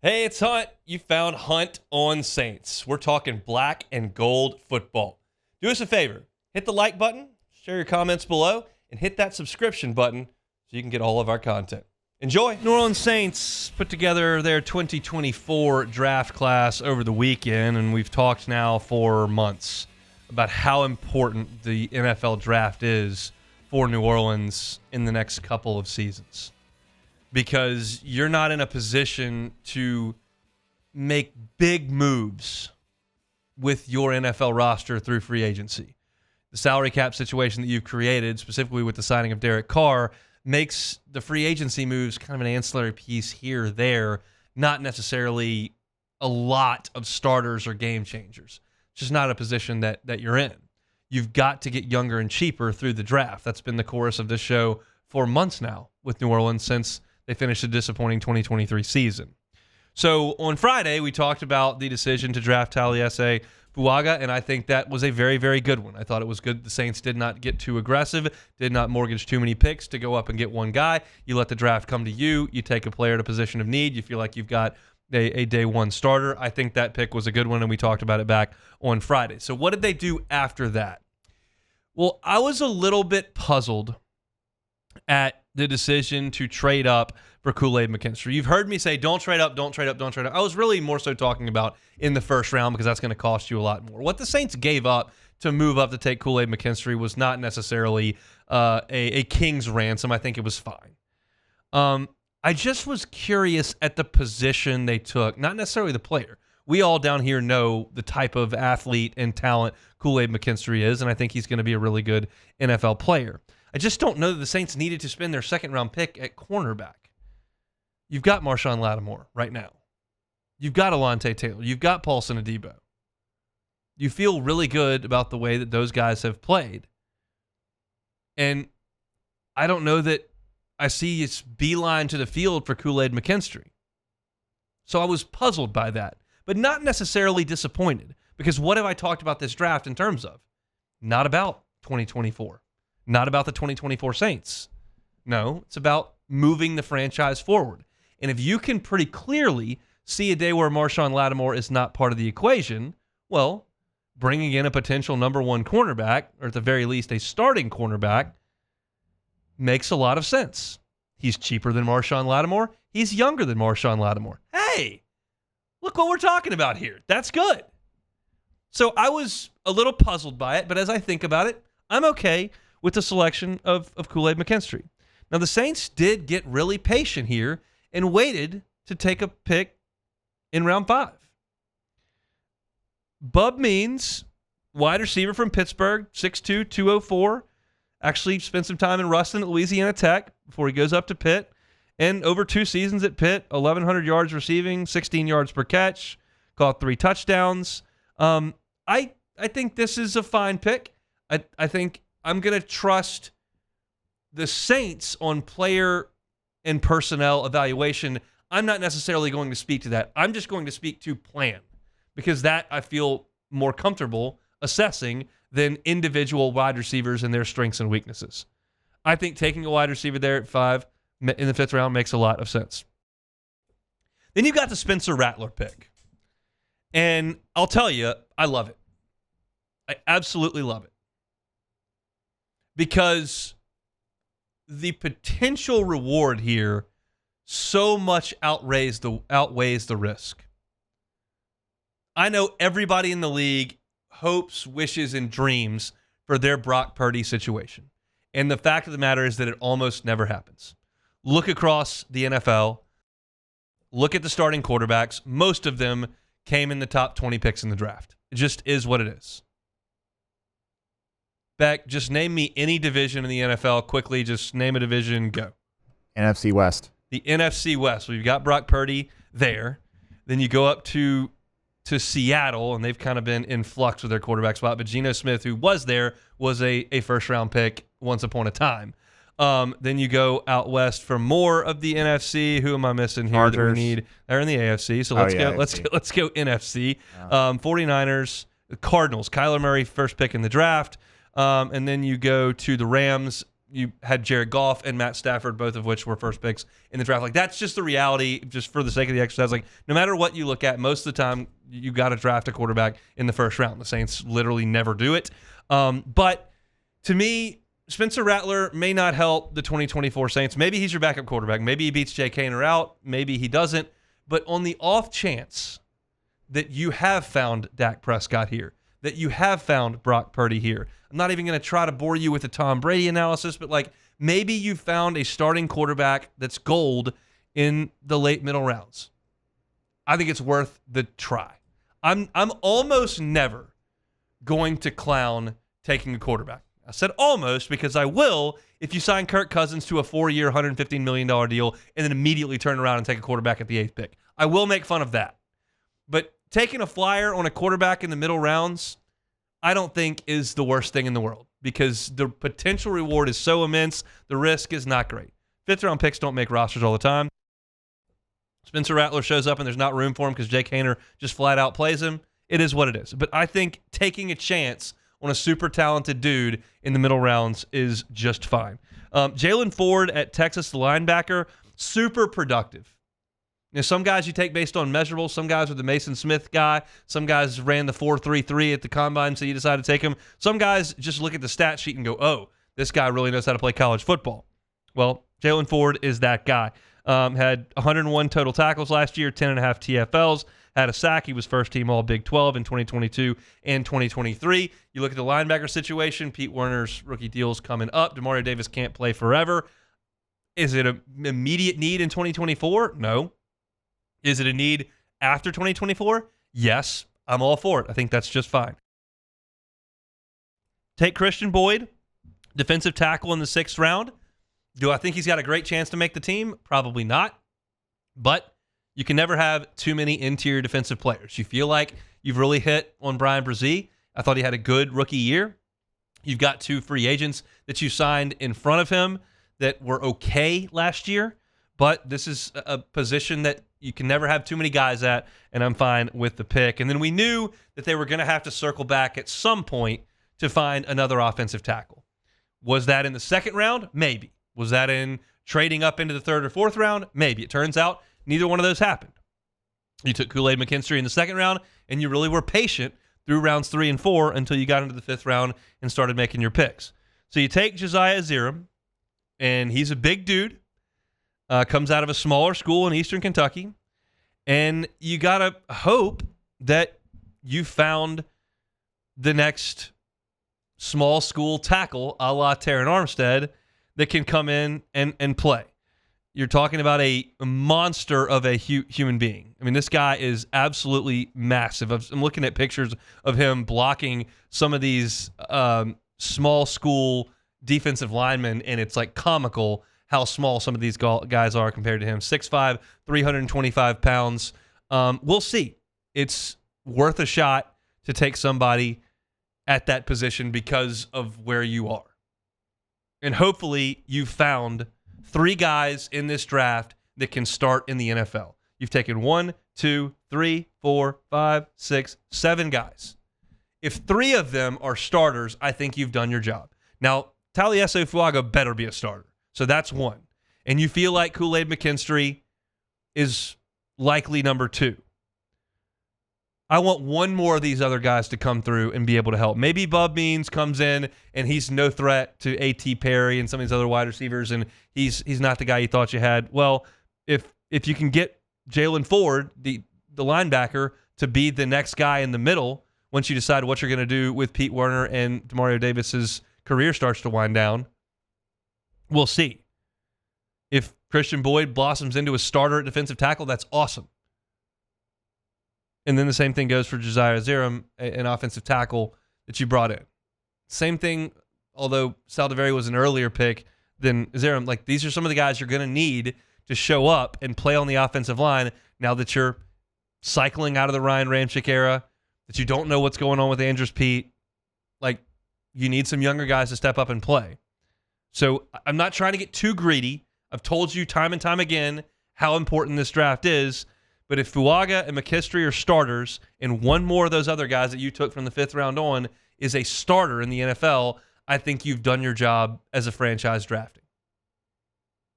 Hey, it's Hunt. You found Hunt on Saints. We're talking black and gold football. Do us a favor. Hit the like button, share your comments below, and hit that subscription button so you can get all of our content. Enjoy. New Orleans Saints put together their 2024 draft class over the weekend, and we've talked now for months about how important the NFL draft is for New Orleans in the next couple of seasons. Because you're not in a position to make big moves with your NFL roster through free agency. The salary cap situation that you've created, specifically with the signing of Derek Carr, makes the free agency moves kind of an ancillary piece here or there, not necessarily a lot of starters or game changers. It's just not a position that you're in. You've got to get younger and cheaper through the draft. That's been the chorus of this show for months now with New Orleans since they finished a disappointing 2023 season. So on Friday, we talked about the decision to draft Taliesin Fuaga, and I think that was a very, very good one. I thought it was good the Saints did not get too aggressive, did not mortgage too many picks to go up and get one guy. You let the draft come to you. You take a player at a position of need. You feel like you've got a day one starter. I think that pick was a good one, and we talked about it back on Friday. So what did they do after that? Well, I was a little bit puzzled at the decision to trade up for KoolAid McKenry. You've heard me say, don't trade up, don't trade up, don't trade up. I was really more so talking about in the first round because that's going to cost you a lot more. What the Saints gave up to move up to take KoolAid McKenry was not necessarily a king's ransom. I think it was fine. I just was curious at the position they took, not necessarily the player. We all down here know the type of athlete and talent KoolAid McKenry is, and I think he's going to be a really good NFL player. I just don't know that the Saints needed to spend their second-round pick at cornerback. You've got Marshon Lattimore right now. You've got Alontae Taylor. You've got Paulson Adebo. You feel really good about the way that those guys have played. And I don't know that I see it's beeline to the field for KoolAid McKenry. So I was puzzled by that, but not necessarily disappointed. Because what have I talked about this draft in terms of? Not about 2024. Not about the 2024 Saints. No, it's about moving the franchise forward. And if you can pretty clearly see a day where Marshon Lattimore is not part of the equation, well, bringing in a potential number one cornerback, or at the very least a starting cornerback, makes a lot of sense. He's cheaper than Marshon Lattimore. He's younger than Marshon Lattimore. Hey, look what we're talking about here. That's good. So I was a little puzzled by it, but as I think about it, I'm okay with the selection of KoolAid McKenry. Now, the Saints did get really patient here and waited to take a pick in round 5. Bub Means, wide receiver from Pittsburgh, 6'2", 204. Actually spent some time in Ruston at Louisiana Tech before he goes up to Pitt. And over 2 seasons at Pitt, 1,100 yards receiving, 16 yards per catch, caught 3 touchdowns. I think this is a fine pick. I think I'm going to trust the Saints on player and personnel evaluation. I'm not necessarily going to speak to that. I'm just going to speak to plan because that I feel more comfortable assessing than individual wide receivers and their strengths and weaknesses. I think taking a wide receiver there at 5 in the 5th round makes a lot of sense. Then you got the Spencer Rattler pick. And I'll tell you, I love it. I absolutely love it. Because the potential reward here so much outweighs the risk. I know everybody in the league hopes, wishes, and dreams for their Brock Purdy situation. And the fact of the matter is that it almost never happens. Look across the NFL. Look at the starting quarterbacks. Most of them came in the top 20 picks in the draft. It just is what it is. Beck, just name me any division in the NFL quickly. Just name a division, go. NFC West. The NFC West. We've got Brock Purdy there. Then you go up to Seattle, and they've kind of been in flux with their quarterback spot. But Geno Smith, who was there, was a first-round pick once upon a time. Then you go out west for more of the NFC. Who am I missing here Chargers. that we need? They're in the AFC, so let's go NFC. 49ers, Cardinals. Kyler Murray, first pick in the draft. And then you go to the Rams. you had Jared Goff and Matt Stafford, both of which were first picks in the draft. Like, that's just the reality, just for the sake of the exercise. Like, no matter what you look at, most of the time you got to draft a quarterback in the first round. The Saints literally never do it. But to me, Spencer Rattler may not help the 2024 Saints. Maybe he's your backup quarterback. Maybe he beats Jay Kaner out. Maybe he doesn't. But on the off chance that you have found Dak Prescott here, that you have found Brock Purdy here, I'm not even going to try to bore you with a Tom Brady analysis, but like maybe you found a starting quarterback that's gold in the late middle rounds. I think it's worth the try. I'm almost never going to clown taking a quarterback. I said almost because I will if you sign Kirk Cousins to a 4-year, $115 million deal and then immediately turn around and take a quarterback at the 8th pick. I will make fun of that. But taking a flyer on a quarterback in the middle rounds, I don't think is the worst thing in the world because the potential reward is so immense. The risk is not great. 5th-round picks don't make rosters all the time. Spencer Rattler shows up and there's not room for him because Jay Kaner just flat out plays him. It is what it is. But I think taking a chance on a super talented dude in the middle rounds is just fine. Jalen Ford at Texas, the linebacker, super productive. You know, some guys you take based on measurables. Some guys are the Mason Smith guy. Some guys ran the 4.33 at the combine, so you decide to take him. Some guys just look at the stat sheet and go, oh, this guy really knows how to play college football. Well, Jalen Ford is that guy. Had 101 total tackles last year, 10.5 TFLs, had a sack. He was first team all Big 12 in 2022 and 2023. You look at the linebacker situation, Pete Werner's rookie deal's coming up. Demario Davis can't play forever. Is it an immediate need in 2024? No. Is it a need after 2024? Yes, I'm all for it. I think that's just fine. Take Christian Boyd, defensive tackle in the 6th round. Do I think he's got a great chance to make the team? Probably not. But you can never have too many interior defensive players. You feel like you've really hit on Brian Brzee. I thought he had a good rookie year. You've got 2 free agents that you signed in front of him that were okay last year. But this is a position that you can never have too many guys at, and I'm fine with the pick. And then we knew that they were going to have to circle back at some point to find another offensive tackle. Was that in the 2nd round? Maybe. Was that in trading up into the 3rd or 4th round? Maybe. It turns out neither one of those happened. You took KoolAid McKenry in the 2nd round, and you really were patient through rounds 3 and 4 until you got into the 5th round and started making your picks. So you take Josiah Zirum, and he's a big dude. Comes out of a smaller school in Eastern Kentucky, and you got to hope that you found the next small school tackle a la Terran Armstead that can come in and play. You're talking about a monster of a human being. I mean, this guy is absolutely massive. I'm looking at pictures of him blocking some of these small school defensive linemen, and it's like comical how small some of these guys are compared to him. 6'5", 325 pounds. We'll see. It's worth a shot to take somebody at that position because of where you are. And hopefully you found 3 guys in this draft that can start in the NFL. You've taken 1, 2, 3, 4, 5, 6, 7 guys. If 3 of them are starters, I think you've done your job. Now, Talieso Fuaga better be a starter. So that's 1. And you feel like KoolAid McKenry is likely number 2. I want 1 more of these other guys to come through and be able to help. Maybe Bub Means comes in and he's no threat to A.T. Perry and some of these other wide receivers, and he's not the guy you thought you had. Well, if you can get Jalen Ford, the linebacker, to be the next guy in the middle once you decide what you're going to do with Pete Werner and Demario Davis's career starts to wind down, we'll see. If Christian Boyd blossoms into a starter at defensive tackle, that's awesome. And then the same thing goes for Josiah Zirum, an offensive tackle that you brought in. Same thing, although Saldiveri was an earlier pick than Zirum. Like, these are some of the guys you're going to need to show up and play on the offensive line now that you're cycling out of the Ryan Ramczyk era, that you don't know what's going on with Andrus Peat. Like, you need some younger guys to step up and play. So I'm not trying to get too greedy. I've told you time and time again how important this draft is. But if Fuaga and McKinstry are starters and 1 more of those other guys that you took from the 5th round on is a starter in the NFL, I think you've done your job as a franchise drafting.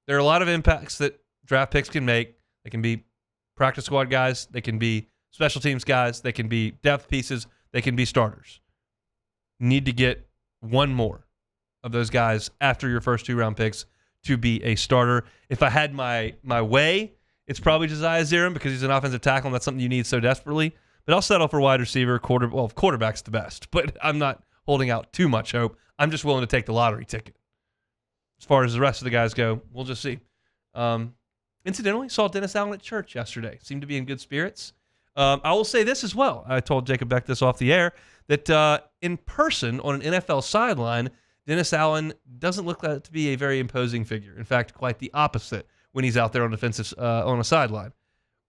There are a lot of impacts that draft picks can make. They can be practice squad guys. They can be special teams guys. They can be depth pieces. They can be starters. You need to get one more of those guys after your first 2-round picks to be a starter. If I had my way, it's probably Josiah Zirin because he's an offensive tackle, and that's something you need so desperately. But I'll settle for wide receiver, quarterback's the best. But I'm not holding out too much hope. I'm just willing to take the lottery ticket. As far as the rest of the guys go, we'll just see. Incidentally, saw Dennis Allen at church yesterday. Seemed to be in good spirits. I will say this as well. I told Jacob Beck this off the air, that in person on an NFL sideline, Dennis Allen doesn't look like to be a very imposing figure. In fact, quite the opposite when he's out there on on a sideline.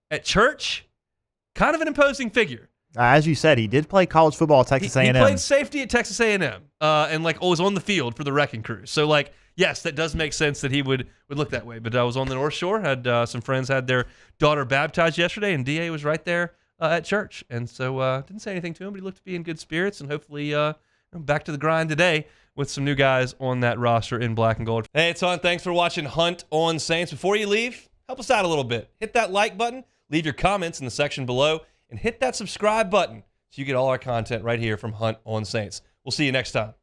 At church, kind of an imposing figure. As you said, he did play college football at Texas A&M. He played safety at Texas A&M and was on the field for the Wrecking Crew. So yes, that does make sense that he would look that way. But I was on the North Shore, had some friends had their daughter baptized yesterday, and DA was right there at church. And so didn't say anything to him, but he looked to be in good spirits, and hopefully back to the grind today with some new guys on that roster in black and gold. Hey, it's on. Thanks for watching Hunt on Saints. Before you leave, help us out a little bit. Hit that like button, leave your comments in the section below, and hit that subscribe button so you get all our content right here from Hunt on Saints. We'll see you next time.